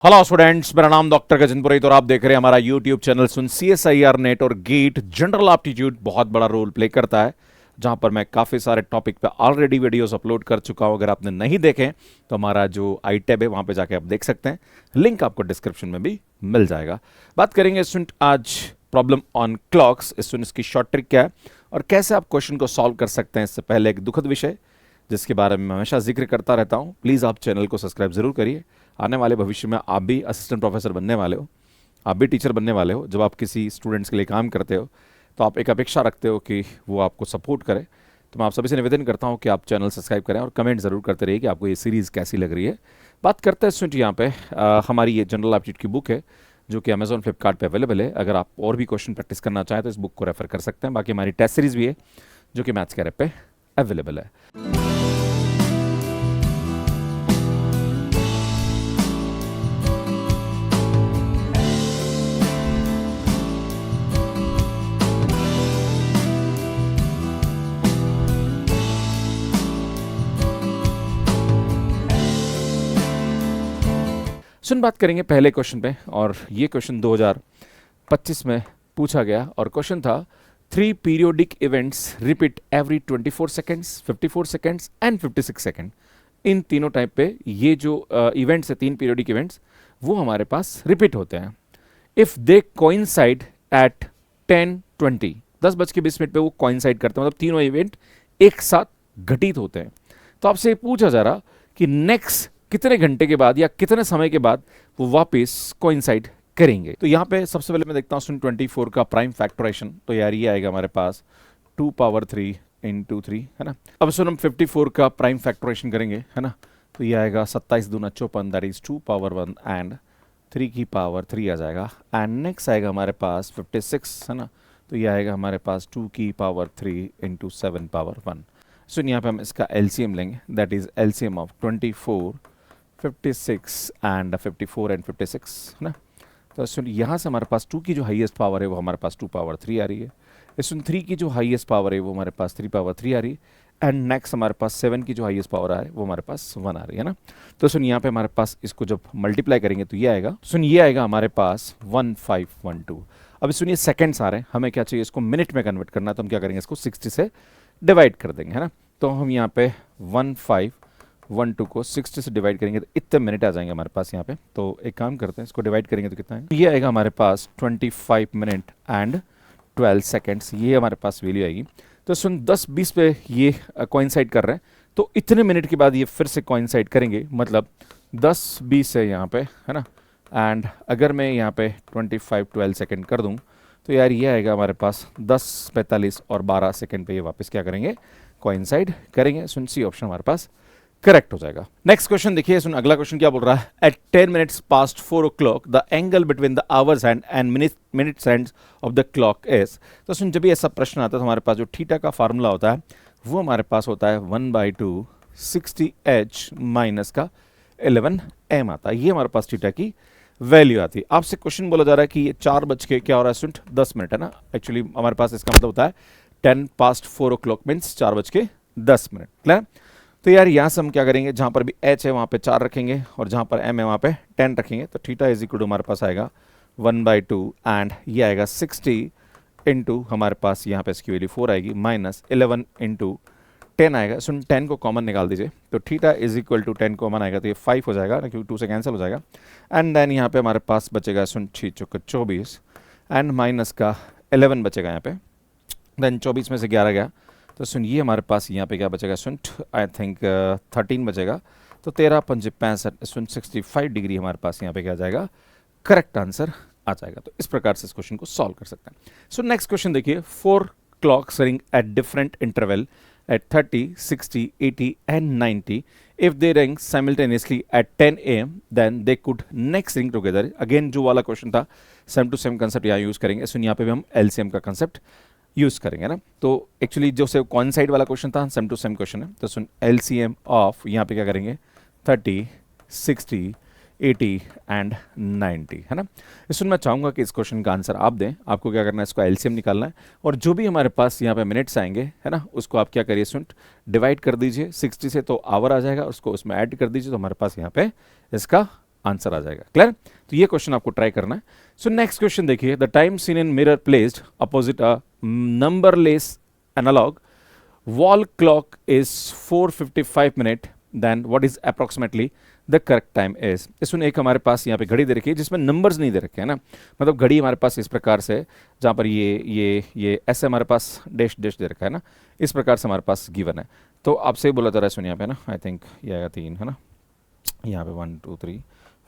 Hello students, मेरा नाम doctor Gajendra पुरोहित और आप देख रहे हैं हमारा यूट्यूब चैनल सुन CSIR नेट और गेट जनरल एप्टीट्यूड बहुत बड़ा रोल प्ले करता है, जहां पर मैं काफ़ी सारे टॉपिक पे ऑलरेडी वीडियोस अपलोड कर चुका हूं। अगर आपने नहीं देखे तो हमारा जो आई टैब है वहां पे जाके आप देख सकते हैं, लिंक आपको डिस्क्रिप्शन में भी मिल जाएगा। बात करेंगे स्टूडेंट आज प्रॉब्लम ऑन क्लॉक्स। स्टूडेंट इसकी शॉर्ट ट्रिक क्या है और कैसे आप क्वेश्चन को सॉल्व कर सकते हैं। इससे पहले एक दुखद विषय जिसके बारे में मैं हमेशा जिक्र करता रहता हूं, प्लीज़ आप चैनल को सब्सक्राइब जरूर करिए। आने वाले भविष्य में आप भी असिस्टेंट प्रोफेसर बनने वाले हो, आप भी टीचर बनने वाले हो। जब आप किसी स्टूडेंट्स के लिए काम करते हो तो आप एक अपेक्षा रखते हो कि वो आपको सपोर्ट करे। तो मैं आप सभी से निवेदन करता हूं कि आप चैनल सब्सक्राइब करें और कमेंट ज़रूर करते रहिए कि आपको ये सीरीज़ कैसी लग रही है। बात करते हैं स्टूडेंट यहाँ पे हमारी ये जनरल एप्टीट्यूड की बुक है जो कि अमेजॉन फ्लिपकार्ट पे अवेलेबल है। अगर आप और भी क्वेश्चन प्रैक्टिस करना चाहें तो इस बुक को रेफर कर सकते हैं। बाकी हमारी टेस्ट सीरीज़ भी है जो कि मैथ्स के ऐप पे अवेलेबल है। बात करेंगे पहले क्वेश्चन पे, और ये क्वेश्चन 2025 में पूछा गया और क्वेश्चन था 3 periodic events repeat every 24 seconds, 54 seconds and 56 second. इन तीनों टाइप पे ये जो इवेंट्स है, 3 पीरियोडिक इवेंट्स, वो हमारे पास रिपीट होते हैं इफ दे कोइंसाइड एट 10:20, 10:20 पे वो कोइंसाइड करते हैं, मतलब तीनों इवेंट एक साथ घटित होते हैं। तो आपसे पूछा जा रहा कि नेक्स्ट कितने घंटे के बाद या कितने समय के बाद वो वापस कोइंसाइड करेंगे। तो यहाँ पे सबसे पहले मैं देखता हूँ 24 का प्राइम फैक्टराइजेशन। तो यार ये आएगा हमारे पास 2 पावर 3 इंटू 3, है ना। अब सुन हम 54 का प्राइम फैक्टराइजेशन करेंगे, है ना। तो ये आएगा 27 दूना 54, दैट इज 2 पावर 1 एंड 3 की पावर 3 आ जाएगा। एंड नेक्स्ट आएगा हमारे पास 56, है ना। तो ये आएगा हमारे पास 2 की पावर 3 इंटू 7 पावर 1। सुन यहाँ पे हम इसका LCM लेंगे, that is LCM of 24, 56 and 54 and 56, है ना। तो सुन यहाँ से हमारे पास 2 की जो हाईएस्ट पावर है वो हमारे पास 2 पावर 3 आ रही है। सुन 3 की जो हाईएस्ट पावर है वो हमारे पास 3 पावर 3 आ रही है। एंड नेक्स्ट हमारे पास 7 की जो हाईएस्ट पावर है वो हमारे पास 1 आ रही है ना। तो सुन यहाँ पे हमारे पास इसको जब मल्टीप्लाई करेंगे तो ये आएगा, सुन ये आएगा हमारे पास 1512। अब सुनिए सेकेंड्स आ रहे हैं, हमें क्या चाहिए, इसको मिनट में कन्वर्ट करना है। तो हम क्या करेंगे, इसको 60 से डिवाइड कर देंगे, है ना। तो हम यहाँ पे 1512 को 60 से डिवाइड करेंगे तो इतने मिनट आ जाएंगे हमारे पास यहाँ पे। तो एक काम करते हैं, इसको डिवाइड करेंगे तो कितना है, ये आएगा हमारे पास 25 मिनट एंड 12 सेकेंड्स, ये हमारे पास वैल्यू आएगी। तो सुन 10-20 पे ये कोइंसाइड कर रहे हैं, तो इतने मिनट के बाद ये फिर से कोइंसाइड करेंगे, मतलब 10-20 है यहाँ पे, है ना। एंड अगर मैं यहाँ पे 25-12 सेकेंड कर दूँ तो यार ये आएगा हमारे पास 10:45 और 12 सेकेंड पे ये वापस क्या करेंगे, कोइंसाइड करेंगे। सुन सी ऑप्शन हमारे पास करेक्ट हो जाएगा। नेक्स्ट क्वेश्चन देखिए, सुन अगला क्वेश्चन क्या बोल रहा है, at 10 minutes past 4 o'clock the angle between the hours hand and minutes hands of the clock is. तो सुन जब भी ऐसा प्रश्न आता है तो हमारे पास जो थीटा का फार्मूला होता है वो हमारे पास होता है 1/2 60h माइनस का 11m आता है। ये हमारे पास थीटा की वैल्यू आती है। आपसे क्वेश्चन बोला जा रहा है कि ये 4 बज के क्या हो रहा है स्टूडेंट, 10 मिनट, है ना। एक्चुअली हमारे पास इसका मतलब होता है 10 पास्ट 4 o'clock मीन्स 4 बज के 10 मिनट, क्लियर। तो यार यहाँ से हम क्या करेंगे, जहाँ पर भी h है वहाँ पे 4 रखेंगे और जहाँ पर m है वहाँ पे 10 रखेंगे। तो थीटा इज इक्वल टू हमारे पास आएगा 1/2 एंड ये आएगा 60 इंटू हमारे पास यहाँ पे इसकी वैल्यू 4 आएगी माइनस 11 इंटू 10 आएगा। सुन 10 को कॉमन निकाल दीजिए, तो theta is equal to 10 common आएगा तो ये 5 हो जाएगा, क्योंकि 2 से कैंसिल हो जाएगा। एंड देन यहाँ पे हमारे पास बचेगा सुन 6 चौके 24 एंड माइनस का 11 बचेगा यहाँ पे। देन 24 में से 11 गया तो सुन ये हमारे पास यहाँ पे क्या बचेगा सुन, आई थिंक 13 बचेगा। तो 13 पंजे 65 सुन 65 डिग्री हमारे पास यहाँ पे क्या आ जाएगा, करेक्ट आंसर आ जाएगा। तो इस प्रकार से इस क्वेश्चन को सॉल्व कर सकते हैं। सो नेक्स्ट क्वेश्चन देखिए, 4 clocks ring at different interval at 30, 60, 80 and 90. If they ring simultaneously at 10 AM, then they could next ring together. Again जो वाला क्वेश्चन था, सेम टू सेम कंसेप्ट यहाँ यूज करेंगे। सुन यहाँ पे भी हम LCM का कंसेप्ट यूज करेंगे ना। तो एक्चुअली जो से कॉइंसाइड वाला क्वेश्चन था, सेम टू सेम क्वेश्चन है। तो सुन LCM ऑफ यहाँ पे क्या करेंगे 30, 60, 80 एंड 90, है ना। इसमें मैं चाहूँगा कि इस क्वेश्चन का आंसर आप दें। आपको क्या करना है, इसको LCM निकालना है और जो भी हमारे पास यहाँ पे मिनट्स आएंगे, है ना, उसको आप क्या करिए स्टूडेंट, डिवाइड कर दीजिए 60 से, तो आवर आ जाएगा, उसको उसमें ऐड कर दीजिए तो हमारे पास यहाँ पे इसका आंसर आ जाएगा। क्लियर? तो ये क्वेश्चन आपको ट्राई करना है। सो नेक्स्ट क्वेश्चन देखिए, the time seen in mirror placed opposite a numberless analog wall clock is 4:55 minute, then what is approximately the correct time is. इसमें एक हमारे पास यहाँ पे घड़ी दे रखी है जिसमें नंबर्स नहीं दे रखे हैं ना, मतलब घड़ी हमारे पास इस प्रकार से, जहाँ पर ये ऐसे हमारे पास डैश डैश दे रखा है ना, इस प्रकार से हमारे पास गिवन है। तो आपसे बोला जा रहा है सुन यहाँ पे ना, आई थिंक ये आएगा 3 है ना, यहाँ पे 1 2 3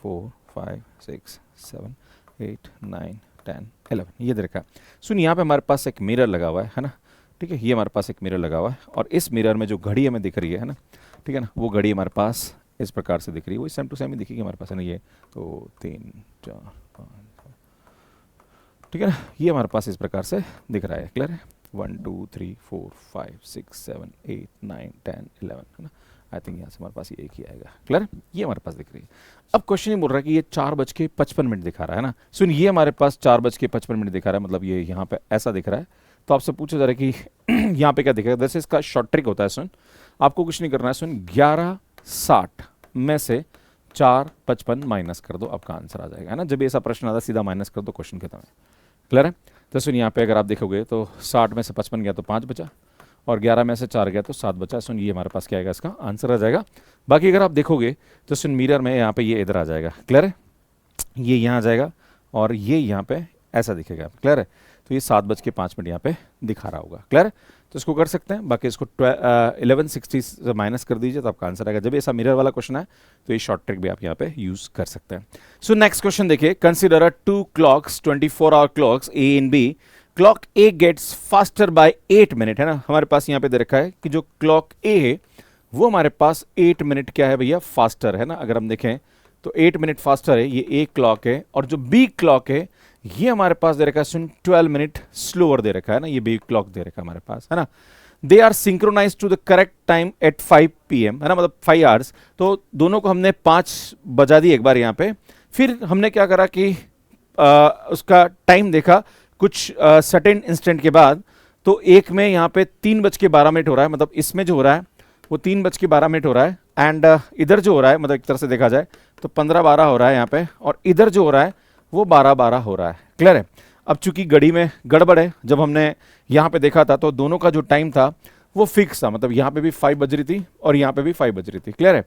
4 5 6 7 8 9 10 11 ये दे रखा है। सुन यहाँ पे हमारे पास एक मिरर लगा हुआ है ना, ठीक है, ये हमारे पास एक मिरर लगा हुआ है और इस मिरर में जो घड़ी हमें दिख रही है ना, ठीक है ना, वो घड़ी हमारे पास इस प्रकार से दिख रही है, वो सेम टू सेम ही दिखेगी हमारे पास है ना, ये तो 3 4 5 ठीक है ना, ये हमारे पास इस प्रकार से दिख रहा है। क्लियर है? 1 2 3 4 5 6 7 8 9 10 11 है ना, आई थिंक यहाँ से हमारे पास ये एक ही आएगा। क्लियर? ये हमारे पास दिख रही है। अब क्वेश्चन ये बोल रहा है कि ये 4:55 दिखा रहा है ना। सुन, ये हमारे पास 4:55 दिखा रहा है, मतलब ये यहाँ पे ऐसा दिख रहा है। तो आपसे पूछा जा रहा है कि यहाँ पे क्या दिखेगा। वैसे इसका शॉर्ट ट्रिक होता है, सुन आपको कुछ नहीं करना है, सुन 11:60 में से 4:55 माइनस कर दो, आपका आंसर आ जाएगा है ना। जब ऐसा प्रश्न आता है सीधा माइनस कर दो, क्वेश्चन खत्म है। क्लियर है? तो सुन यहाँ पे अगर आप देखोगे तो 60 में से 55 गया तो 5 बचा और 11 में से 4 गया तो 7 बचा। सुन ये हमारे पास क्या आएगा, इसका आंसर आ जाएगा। बाकी अगर आप देखोगे तो सुन मिरर में यहाँ पे ये इधर आ जाएगा। क्लियर है? ये यहाँ आ जाएगा और ये यहाँ पे ऐसा दिखेगा। क्लियर है? तो ये 7:05 यहाँ पे दिखा रहा होगा। क्लियर है? तो इसको कर सकते हैं। बाकी इसको 1160 से माइनस कर दीजिए तो आपका आंसर आएगा। जब ऐसा मिरर वाला क्वेश्चन है तो ये शॉर्ट ट्रिक भी आप यहाँ पे यूज कर सकते हैं। सो नेक्स्ट क्वेश्चन देखिए, consider 2 clocks 24 hour clocks A and B. Clock A gets faster by 8 minute है ना, हमारे पास यहाँ पे दे रखा है कि जो क्लॉक ए है वो हमारे पास 8 मिनट क्या है भैया, फास्टर है ना। अगर हम देखें तो 8 मिनट फास्टर है, ये ए क्लॉक है। और जो बी क्लॉक है ये हमारे पास दे रखा है सुन 12 मिनट स्लोअर दे रखा है ना, ये बी क्लॉक दे रखा है हमारे पास है ना। They are synchronize to the correct time at 5 PM है ना, मतलब 5 आवर्स। तो दोनों को हमने 5 बजा दी एक बार यहाँ पे। फिर हमने क्या करा कि उसका टाइम देखा कुछ सर्टेन इंस्टेंट के बाद। तो एक में यहाँ पे 3:12 हो रहा है, मतलब इसमें जो हो रहा है वो 3:12 हो रहा है। एंड इधर जो हो रहा है, मतलब एक तरह से देखा जाए तो 15-12 हो रहा है यहाँ पे, और इधर जो हो रहा है वो 12-12 हो रहा है। क्लियर है? अब चूंकि घड़ी में गड़बड़ है, जब हमने यहाँ पे देखा था तो दोनों का जो टाइम था वो फिक्स था, मतलब यहाँ पे भी 5 बज रही थी और यहाँ पे भी 5 बज रही थी। क्लियर है?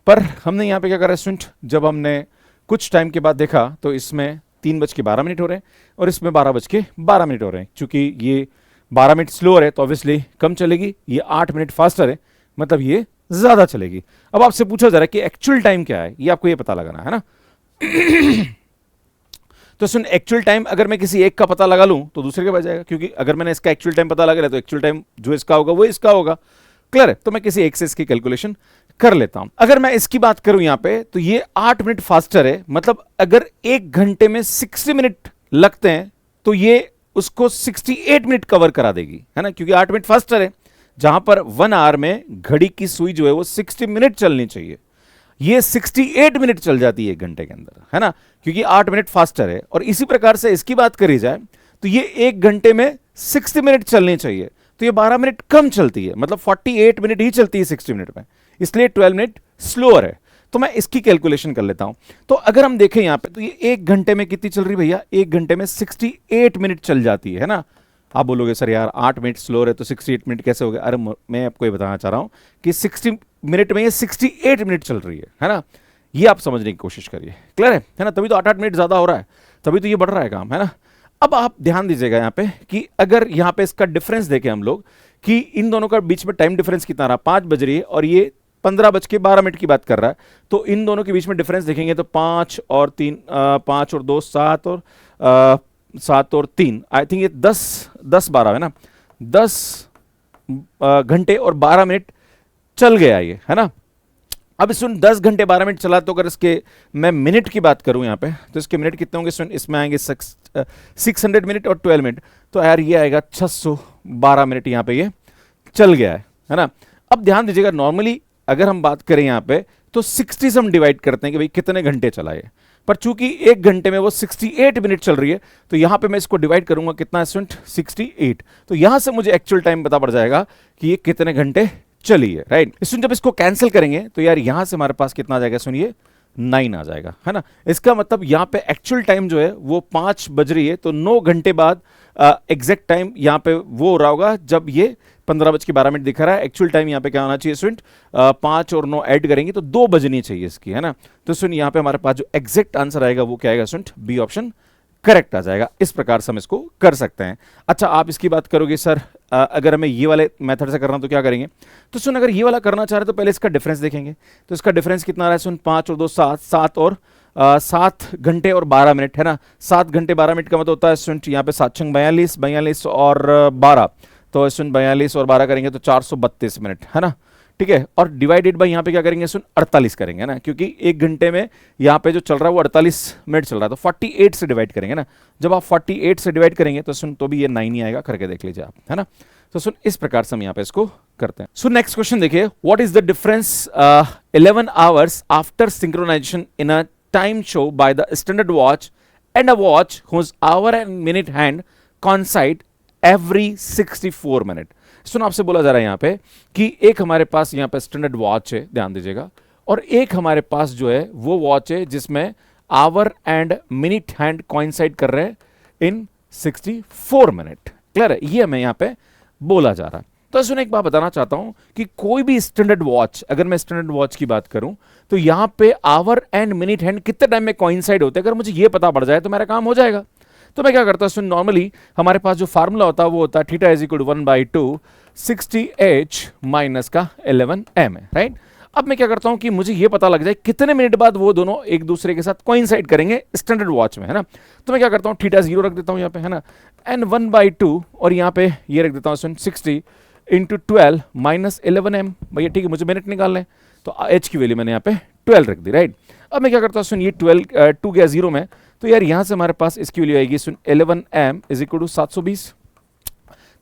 पर हमने यहाँ पे क्या करा स्टूडेंट, जब हमने कुछ टाइम के बाद देखा तो इसमें 3:12 हो रहे हैं और इसमें 12:12 हो रहे हैं। चूंकि ये 12 मिनट स्लोअर है तो ऑब्वियसली कम चलेगी, ये 8 मिनट फास्टर है मतलब ये ज्यादा चलेगी। अब आपसे पूछा जा रहा है कि एक्चुअल टाइम क्या है, ये आपको ये पता लगाना है ना। तो सुन, एक्चुअल टाइम अगर मैं किसी एक का पता लगा लूं तो दूसरे के बच जाएगा, क्योंकि अगर मैंने इसका एक्चुअल टाइम पता लगा लिया तो एक्चुअल टाइम जो इसका होगा वो इसका होगा। क्लियर है? तो मैं किसी एक से इसकी कैलकुलेशन कर लेता हूं। अगर मैं इसकी बात करूं यहां पे तो ये 8 मिनट फास्टर है, मतलब अगर 1 घंटे में 60 मिनट लगते हैं तो ये उसको 68 मिनट कवर करा देगी है ना, क्योंकि 8 मिनट फास्टर है। जहां पर 1 आवर में घड़ी की सुई जो है वो 60 मिनट चलनी चाहिए, ये 68 मिनट चल जाती है 1 घंटे के अंदर है ना, क्योंकि 8 मिनट फास्टर है। और इसी प्रकार से इसकी बात करी जाए तो ये 1 घंटे में 60 मिनट चलनी चाहिए, तो ये 12 मिनट कम चलती है, मतलब 48 मिनट ही चलती है 60 मिनट में, इसलिए 12 मिनट स्लोअर है। तो मैं इसकी कैलकुलेशन कर लेता हूं। तो अगर हम देखें यहां पे तो ये 1 घंटे में कितनी चल रही भैया, 1 घंटे में 68 मिनट चल जाती है ना। आप बोलोगे सर यार 8 मिनट स्लोअर है तो 68 मिनट कैसे हो गया। अरे मैं आपको ये बताना चाह रहा हूं कि 60 मिनट में ये 68 मिनट चल रही है ना, ये आप समझने की कोशिश करिए। क्लियर है ना? तभी तो 8-8 मिनट ज्यादा हो रहा है, तभी तो ये बढ़ रहा है काम है ना। अब आप ध्यान दीजिएगा यहाँ पे कि अगर यहाँ पे इसका डिफरेंस देखें हम लोग कि इन दोनों का बीच में टाइम डिफरेंस कितना रहा, 5 बज रही है और ये 15:12 की बात कर रहा है, तो इन दोनों के बीच में डिफरेंस देखेंगे तो 5 और 2 7 और 7 और 3 आई थिंक ये 10-12 है ना, 10 घंटे और 12 मिनट चल गया ये है ना। अब सुन 10 घंटे 12 मिनट चला तो अगर इसके मैं मिनट की बात करूं यहाँ पे तो इसके मिनट कितने होंगे सुन, इसमें आएंगे 600 मिनट और 12 मिनट, तो यार ये आएगा 612 मिनट यहाँ पे ये चल गया है ना। अब ध्यान दीजिएगा, नॉर्मली अगर हम बात करें यहाँ पे तो 60 से हम डिवाइड करते हैं कि भाई कितने घंटे चला है, पर चूंकि 1 घंटे में वो 68 मिनट चल रही है तो यहां पे मैं इसको डिवाइड करूंगा कितना है स्टूडेंट, 68। तो यहां से मुझे एक्चुअल टाइम पता पड़ जाएगा कि ये कितने घंटे चली है, राइट। सुन जब इसको कैंसिल करेंगे तो यार यहां से हमारे पास कितना आ जाएगा सुनिए, 9 आ जाएगा, है ना। इसका मतलब यहाँ पे एक्चुअल टाइम जो है वो 5 बज रही है, तो 9 घंटे बाद एग्जैक्ट टाइम यहाँ पे वो हो रहा होगा जब ये 15:12 दिखा रहा है। एक्चुअल टाइम यहाँ पे क्या होना चाहिए स्टूडेंट, 5 और 9 ऐड करेंगे तो 2 बजनी चाहिए इसकी, है ना। तो स्टूडेंट यहाँ पे हमारे पास जो एग्जैक्ट आंसर आएगा वो क्या आएगा स्टूडेंट, बी ऑप्शन करेक्ट आ जाएगा। इस प्रकार से हम इसको कर सकते हैं। अच्छा, आप इसकी बात करोगे सर अगर हमें ये वाले मेथड से करना तो क्या करेंगे, तो सुन अगर ये वाला करना चाह रहे तो पहले इसका डिफरेंस देखेंगे। तो इसका डिफरेंस कितना रहा है सुन, 5 और 2 7, 7 और 7 घंटे और 12 मिनट, है ना। 7 घंटे 12 मिनट का मतलब होता है स्टूडेंट यहाँ पे 7 छंग 42, 42 और 12, तो स्टूडेंट 42 और 12 करेंगे तो 432 मिनट, है ना। ठीक है, और डिवाइडेड बाय यहाँ पे क्या करेंगे सुन, 48 करेंगे ना, क्योंकि 1 घंटे में यहाँ पे जो चल रहा है वो 48 मिनट चल रहा है, तो 48 से डिवाइड करेंगे ना। जब आप 48 से डिवाइड करेंगे तो सुन तो भी ये 9 ही आएगा, करके देख लीजिए आप, है ना। तो सुन इस प्रकार से हम यहाँ पे इसको करते हैं। सो नेक्स्ट क्वेश्चन देखिए, what is the difference 11 hours after synchronisation in a time show by the standard watch and a watch whose hour and minute hand coincide every 64 minute. सुन आपसे बोला जा रहा है यहाँ पे कि एक हमारे पास यहाँ पे स्टैंडर्ड वॉच है, ध्यान दीजिएगा, और एक हमारे पास जो है वो वॉच है जिसमें our and minute hand coincide कर रहे हैं इन 64 मिनट। क्लियर है, ये हमें यहाँ पे बोला जा रहा है। तो सुन एक बात बताना चाहता हूं कि कोई भी स्टैंडर्ड वॉच, अगर मैं स्टैंडर्ड वॉच की बात करूं तो यहां पे आवर एंड मिनट हैंड कितने टाइम में कोइंसाइड होते हैं, अगर मुझे ये पता पड़ जाए तो मेरा काम हो जाएगा। तो मैं क्या करता हूं सुन, नॉर्मली हमारे पास जो फार्मूला होता है वो होता है theta is equal to 1/2 60h minus का 11m है, राइट। अब मैं क्या करता हूं कि मुझे ये पता लग जाए कितने मिनट बाद वो दोनों एक दूसरे के साथ कोइंसाइड करेंगे स्टैंडर्ड वॉच में, है ना। तो मैं क्या करता हूं, थीटा 0 रख देता हूं यहाँ पे, है ना, एंड 1/2 और यहाँ पे ये रख देता हूं सुन 60 इंटू 12 माइनस 11m। भैया ठीक है, मुझे मिनट निकालना है, तो h की वैल्यू मैंने यहाँ पे 12 रख दी, राइट। अब मैं क्या करता हूँ सुन, ये 2 गया 0 में, तो यार यहाँ से हमारे पास इसकी वैल्यू आएगी सुन 11m इज इक्वल टू 720।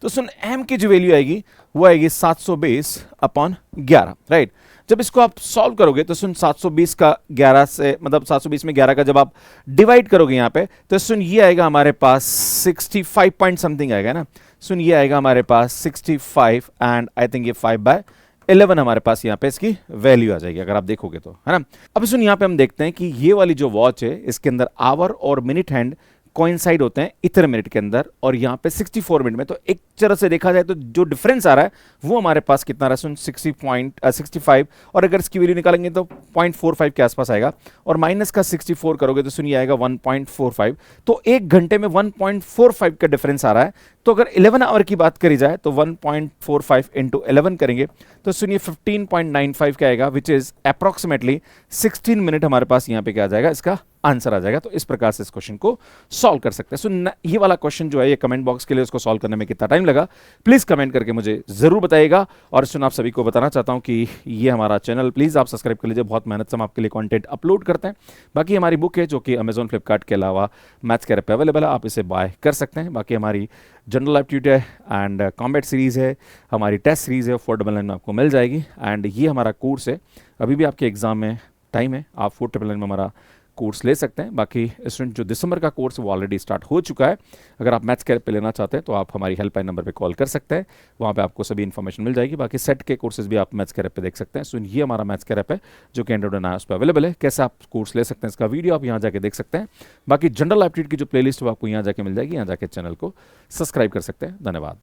तो सुन m की जो वैल्यू आएगी वो आएगी 720 अपॉन 11, राइट। जब इसको आप सॉल्व करोगे तो सुन 720 का 11 से, मतलब 720 में 11 का जब आप डिवाइड करोगे यहाँ पे तो सुन ये आएगा हमारे पास 65 पॉइंट समथिंग आएगा ना। सुन ये आएगा हमारे पास 65 एंड आई थिंक ये 5/11 हमारे पास यहाँ पे इसकी वैल्यू आ जाएगी अगर आप देखोगे तो, है ना। अब सुन यहाँ पे हम देखते हैं कि ये वाली जो वॉच है इसके अंदर आवर और मिनट हैंड कोइंसाइड होते हैं इतने मिनट के अंदर, और यहाँ पे 64 मिनट में। तो एक तरह से देखा जाए तो जो डिफरेंस आ रहा है वो हमारे पास कितना रहा सुन 65, और अगर इसकी वैल्यू निकालेंगे तो 0.45 के आसपास आएगा, और माइनस का 64 करोगे तो सुनिए आएगा 1.45। तो एक घंटे में 1.45 का डिफरेंस आ रहा है। तो अगर 11 आवर की बात करी जाए तो 1.45 इंटू 11 करेंगे तो सुनिए 15.95 का आएगा, विच इज अप्रोक्सीमेटली 16 मिनट हमारे पास यहाँ पे क्या आ जाएगा, इसका आंसर आ जाएगा। तो इस प्रकार से इस क्वेश्चन को सॉल्व कर सकते हैं। सो ये वाला क्वेश्चन जो है ये कमेंट बॉक्स के लिए उसको सॉल्व करने में कितना टाइम लगा प्लीज कमेंट करके मुझे जरूर बताइएगा। और सुन आप सभी को बताना चाहता हूं कि ये हमारा चैनल प्लीज आप सब्सक्राइब कर लीजिए, बहुत मेहनत से हम आपके लिए कंटेंट अपलोड करते हैं। बाकी हमारी बुक है जो कि अमेजॉन फ्लिपकार्ट के अलावा मैथ्स के ऐप पे अवेलेबल है, आप इसे बाय कर सकते हैं। बाकी हमारी जनरल एप्टीट्यूड है एंड कॉम्बैट सीरीज़ है, हमारी टेस्ट सीरीज़ है 499 में आपको मिल जाएगी। एंड ये हमारा कोर्स है, अभी भी आपके एग्जाम में टाइम है, आप 499 में हमारा कोर्स ले सकते हैं। बाकी स्टूडेंट जो दिसंबर का कोर्स वो ऑलरेडी स्टार्ट हो चुका है, अगर आप मैथ्स के पे लेना चाहते हैं तो आप हमारी हेल्पलाइन नंबर पे कॉल कर सकते हैं, वहाँ पे आपको सभी इन्फॉर्मेशन मिल जाएगी। बाकी सेट के कोर्सेज भी आप मैथ्स के पे देख सकते हैं। सो ये हमारा मैथ्स के है जो कि एंड्रॉइड एंड आईओएस पे अवेलेबल है। कैसे आप कोर्स ले सकते हैं इसका वीडियो आप यहाँ जाके देख सकते हैं। बाकी जनरल एप्टीट्यूड की जो प्लेलिस्ट वो आपको यहाँ जाके मिल जाएगी, यहाँ जाके चैनल को सब्सक्राइब कर सकते हैं। धन्यवाद।